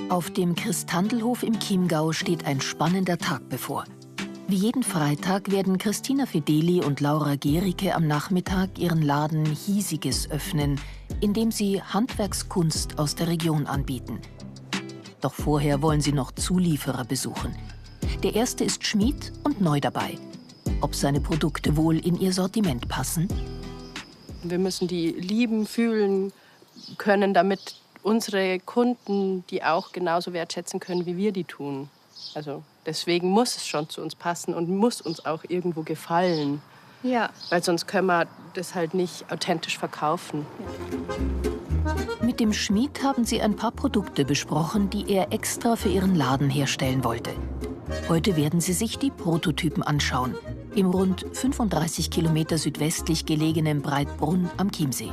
Auf dem Christandelhof im Chiemgau steht ein spannender Tag bevor. Wie jeden Freitag werden Christina Fedeli und Laura Gericke am Nachmittag ihren Laden Hiesiges öffnen, indem sie Handwerkskunst aus der Region anbieten. Doch vorher wollen sie noch Zulieferer besuchen. Der erste ist Schmied und neu dabei. Ob seine Produkte wohl in ihr Sortiment passen? Wir müssen die lieben, fühlen können, damit unsere Kunden die auch genauso wertschätzen können, wie wir die tun. Also deswegen muss es schon zu uns passen und muss uns auch irgendwo gefallen. Ja. Weil sonst können wir das halt nicht authentisch verkaufen. Mit dem Schmied haben sie ein paar Produkte besprochen, die er extra für ihren Laden herstellen wollte. Heute werden sie sich die Prototypen anschauen, im rund 35 Kilometer südwestlich gelegenen Breitbrunn am Chiemsee.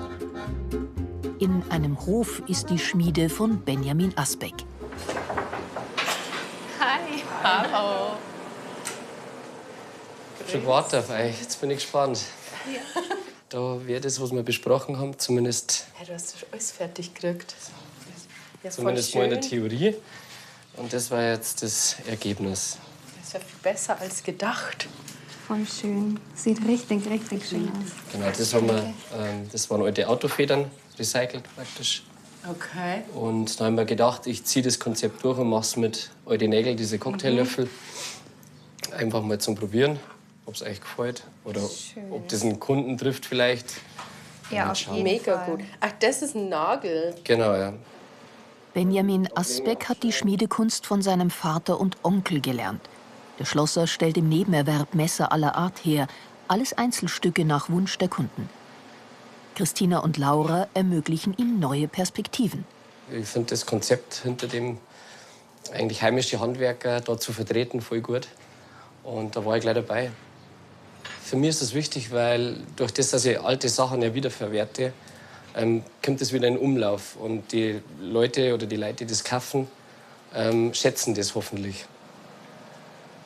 In einem Hof ist die Schmiede von Benjamin Asbeck. Hi. Hallo. Ich habe schon gewartet auf euch. Jetzt bin ich gespannt. Ja. Da wäre das, was wir besprochen haben, zumindest. Hey, du hast schon alles fertig gekriegt. Ja, zumindest mal in der Theorie. Und das war jetzt das Ergebnis. Das ist ja viel besser als gedacht. Voll schön. Sieht richtig, richtig schön aus. Genau, das haben wir. Das waren alte Autofedern, recycelt praktisch. Okay. Und dann haben wir gedacht, ich ziehe das Konzept durch und mache es mit alten Nägeln, diese Cocktaillöffel. Einfach mal zum Probieren, ob es euch gefällt oder ob das einen Kunden trifft vielleicht. Ja, auf jeden Mega Fall. gut. Ach, das ist ein Nagel. Genau, ja. Benjamin Asbeck hat die Schmiedekunst von seinem Vater und Onkel gelernt. Der Schlosser stellt im Nebenerwerb Messer aller Art her, alles Einzelstücke nach Wunsch der Kunden. Christina und Laura ermöglichen ihm neue Perspektiven. Ich finde das Konzept hinter dem eigentlich heimische Handwerker da zu vertreten voll gut. Und da war ich gleich dabei. Für mich ist das wichtig, weil durch das, dass ich alte Sachen ja wiederverwerte, kommt es wieder in Umlauf. Und die Leute oder die Leute, die das kaufen, schätzen das hoffentlich.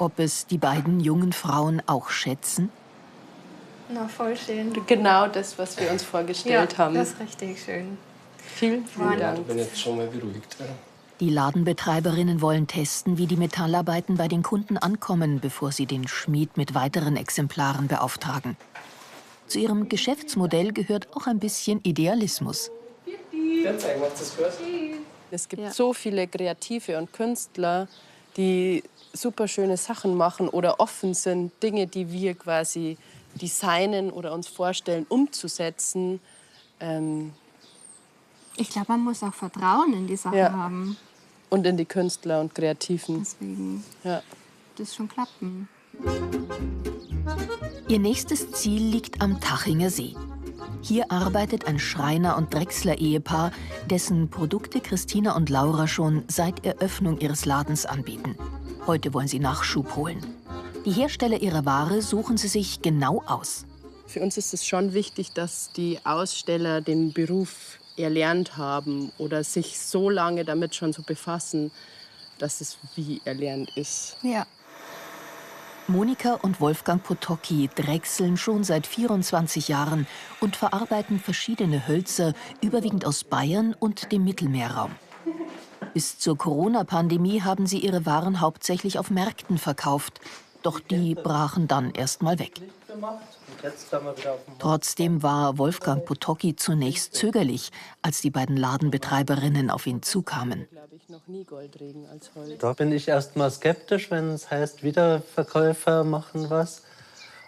Ob es die beiden jungen Frauen auch schätzen? Na, voll schön. Genau das, was wir uns vorgestellt haben. Das ist richtig schön. Vielen, vielen Ich Dank. bin jetzt schon mal beruhigt. Ja. Die Ladenbetreiberinnen wollen testen, wie die Metallarbeiten bei den Kunden ankommen, bevor sie den Schmied mit weiteren Exemplaren beauftragen. Zu ihrem Geschäftsmodell gehört auch ein bisschen Idealismus. Es gibt so viele Kreative und Künstler, die super schöne Sachen machen oder offen sind, Dinge, die wir quasi designen oder uns vorstellen, umzusetzen. Ich glaube, man muss auch Vertrauen in die Sachen haben. Und in die Künstler und Kreativen. Deswegen Ja. das schon klappen. Ihr nächstes Ziel liegt am Tachinger See. Hier arbeitet ein Schreiner- und Drechsler-Ehepaar, dessen Produkte Christina und Laura schon seit Eröffnung ihres Ladens anbieten. Heute wollen sie Nachschub holen. Die Hersteller ihrer Ware suchen sie sich genau aus. Für uns ist es schon wichtig, dass die Aussteller den Beruf erlernt haben oder sich so lange damit schon so befassen, dass es wie erlernt ist. Ja. Monika und Wolfgang Potocki drechseln schon seit 24 Jahren und verarbeiten verschiedene Hölzer, überwiegend aus Bayern und dem Mittelmeerraum. Bis zur Corona-Pandemie haben sie ihre Waren hauptsächlich auf Märkten verkauft. Doch die brachen dann erst mal weg. Trotzdem war Wolfgang Potocki zunächst zögerlich, als die beiden Ladenbetreiberinnen auf ihn zukamen. Da bin ich erst mal skeptisch, wenn es heißt, Wiederverkäufer machen was.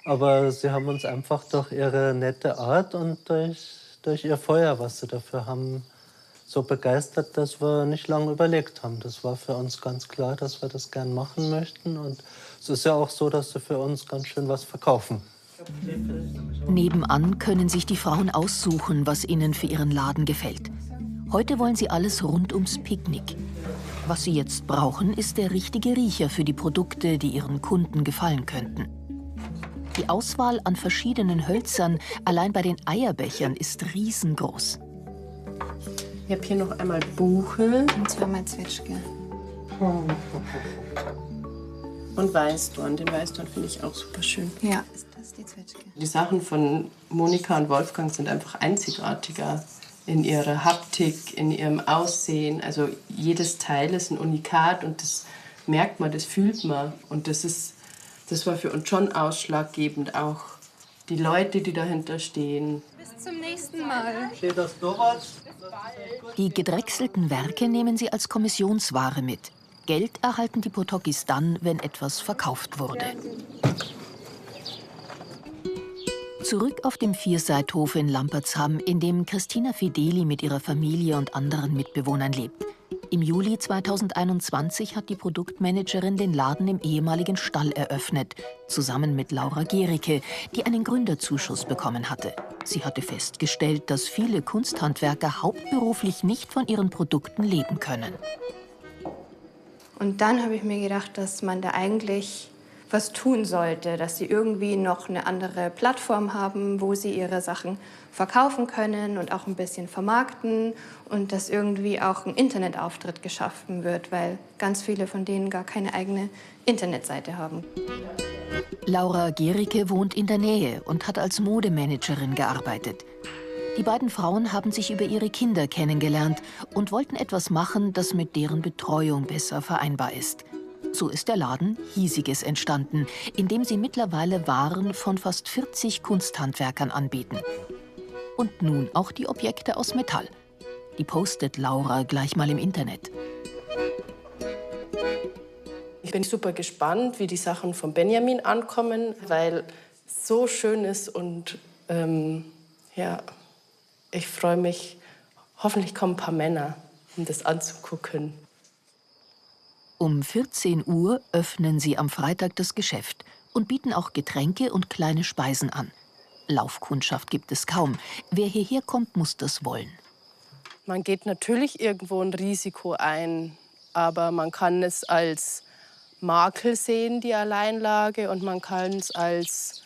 Aber sie haben uns einfach durch ihre nette Art und durch ihr Feuer, was sie dafür haben, so begeistert, dass wir nicht lange überlegt haben. Das war für uns ganz klar, dass wir das gern machen möchten. Und es ist ja auch so, dass sie für uns ganz schön was verkaufen. Nebenan können sich die Frauen aussuchen, was ihnen für ihren Laden gefällt. Heute wollen sie alles rund ums Picknick. Was sie jetzt brauchen, ist der richtige Riecher für die Produkte, die ihren Kunden gefallen könnten. Die Auswahl an verschiedenen Hölzern, allein bei den Eierbechern, ist riesengroß. Ich habe hier noch einmal Buche Und zweimal Zwetschge. und Weißdorn. Den Weißdorn finde ich auch super schön. Ja, ist das die Zwetschge? Die Sachen von Monika und Wolfgang sind einfach einzigartiger. in ihrer Haptik, in ihrem Aussehen. Also jedes Teil ist ein Unikat und das merkt man, das fühlt man. Und das war für uns schon ausschlaggebend, auch die Leute, die dahinter stehen. Bis zum nächsten Mal. Steht das noch was? Die gedrechselten Werke nehmen sie als Kommissionsware mit. Geld erhalten die Potokis dann, wenn etwas verkauft wurde. Zurück auf dem Vierseithof in Lampertsham, in dem Christina Fedeli mit ihrer Familie und anderen Mitbewohnern lebt. Im Juli 2021 hat die Produktmanagerin den Laden im ehemaligen Stall eröffnet, zusammen mit Laura Gericke, die einen Gründerzuschuss bekommen hatte. Sie hatte festgestellt, dass viele Kunsthandwerker hauptberuflich nicht von ihren Produkten leben können. Und dann habe ich mir gedacht, dass man da eigentlich was tun sollte, dass sie irgendwie noch eine andere Plattform haben, wo sie ihre Sachen verkaufen können und auch ein bisschen vermarkten und dass irgendwie auch ein Internetauftritt geschaffen wird, weil ganz viele von denen gar keine eigene Internetseite haben. Laura Gericke wohnt in der Nähe und hat als Modemanagerin gearbeitet. Die beiden Frauen haben sich über ihre Kinder kennengelernt und wollten etwas machen, das mit deren Betreuung besser vereinbar ist. So ist der Laden Hiesiges entstanden, in dem sie mittlerweile Waren von fast 40 Kunsthandwerkern anbieten. Und nun auch die Objekte aus Metall. Die postet Laura gleich mal im Internet. Ich bin super gespannt, wie die Sachen von Benjamin ankommen, weil es so schön ist und ja, ich freue mich. Hoffentlich kommen ein paar Männer, um das anzugucken. Um 14 Uhr öffnen sie am Freitag das Geschäft und bieten auch Getränke und kleine Speisen an. Laufkundschaft gibt es kaum. Wer hierher kommt, muss das wollen. Man geht natürlich irgendwo ein Risiko ein, aber man kann es als Makel sehen, die Alleinlage, und man kann es als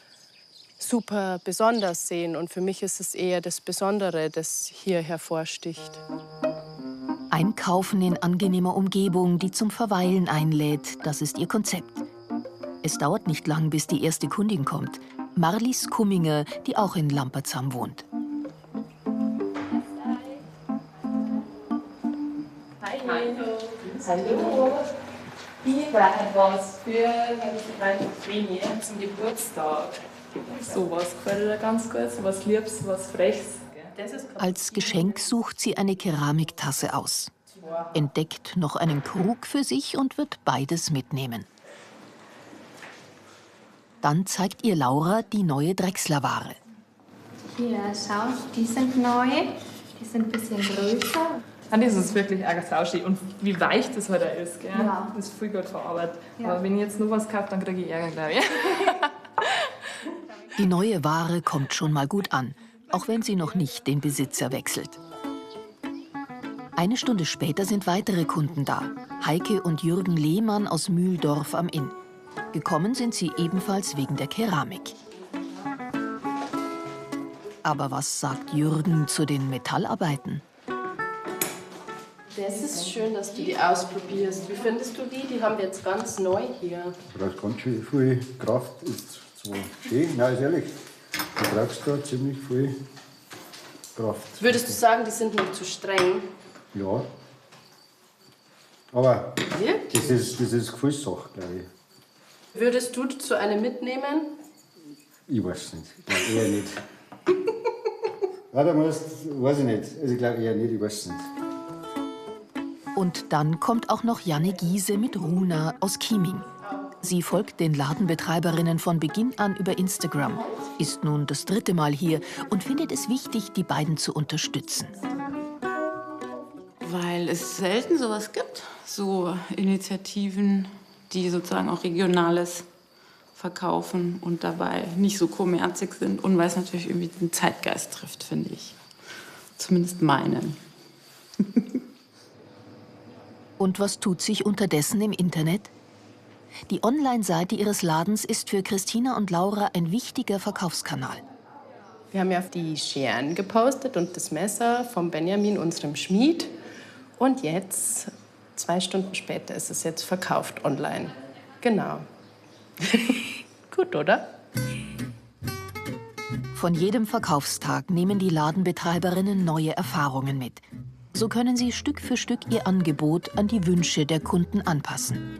super besonders sehen. Und für mich ist es eher das Besondere, das hier hervorsticht. Einkaufen in angenehmer Umgebung, die zum Verweilen einlädt, das ist ihr Konzept. Es dauert nicht lang, bis die erste Kundin kommt. Marlies Kumminger, die auch in Lampertsham wohnt. Hallo. Ich war etwas für meine Familie zum Geburtstag. Sowas gefällt dir ganz gut, sowas Liebes, sowas Frechs. Als Geschenk sucht sie eine Keramiktasse aus. Entdeckt noch einen Krug für sich und wird beides mitnehmen. Dann zeigt ihr Laura die neue Drechslerware. Hier, schau, die sind neu, die sind ein bisschen größer. Und das ist wirklich auch traurig. Und wie weich das halt auch ist. Gell? Ja. Das ist viel gut verarbeitet. Ja. Aber wenn ich jetzt noch was kaufe, dann kriege ich Ärger, glaube ich. Die neue Ware kommt schon mal gut an, auch wenn sie noch nicht den Besitzer wechselt. Eine Stunde später sind weitere Kunden da. Heike und Jürgen Lehmann aus Mühldorf am Inn. Gekommen sind sie ebenfalls wegen der Keramik. Aber was sagt Jürgen zu den Metallarbeiten? Das ist schön, dass du die ausprobierst. Wie findest du die? Die haben wir jetzt ganz neu hier. Du brauchst ganz schön viel Kraft. Ist zwar schön, nein, ist ehrlich. Du brauchst da ziemlich viel Kraft. Würdest du sagen, die sind noch zu streng? Ja. Aber Wirklich? das ist Gefühlssache, glaube ich. Würdest du zu einer mitnehmen? Ich weiß nicht. Ich glaube eher nicht. Ja, da weiß ich nicht. Also ich glaube eher nicht, ich weiß nicht. Und dann kommt auch noch Janne Giese mit Runa aus Chieming. Sie folgt den Ladenbetreiberinnen von Beginn an über Instagram, ist nun das 3. Mal hier und findet es wichtig, die beiden zu unterstützen. Weil es selten sowas gibt, so Initiativen, die sozusagen auch Regionales verkaufen und dabei nicht so kommerzig sind und weil es natürlich irgendwie den Zeitgeist trifft, finde ich. Zumindest meinen. Und was tut sich unterdessen im Internet? Die Online-Seite ihres Ladens ist für Christina und Laura ein wichtiger Verkaufskanal. Wir haben ja die Scheren gepostet und das Messer von Benjamin, unserem Schmied. Und jetzt, 2 Stunden später, ist es jetzt verkauft online. Genau. Gut, oder? Von jedem Verkaufstag nehmen die Ladenbetreiberinnen neue Erfahrungen mit. So können sie Stück für Stück ihr Angebot an die Wünsche der Kunden anpassen.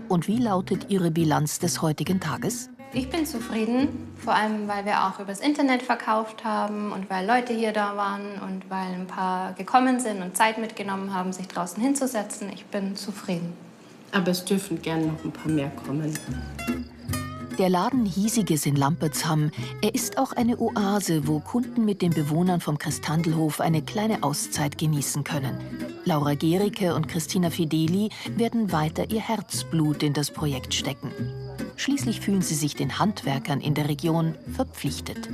Und wie lautet Ihre Bilanz des heutigen Tages? Ich bin zufrieden, vor allem weil wir auch übers Internet verkauft haben und weil Leute hier da waren und weil ein paar gekommen sind und Zeit mitgenommen haben, sich draußen hinzusetzen. Ich bin zufrieden. Aber es dürfen gerne noch ein paar mehr kommen. Der Laden Hiesiges in Lampertsham, er ist auch eine Oase, wo Kunden mit den Bewohnern vom Christkindlhof eine kleine Auszeit genießen können. Laura Gericke und Christina Fedeli werden weiter ihr Herzblut in das Projekt stecken. Schließlich fühlen sie sich den Handwerkern in der Region verpflichtet.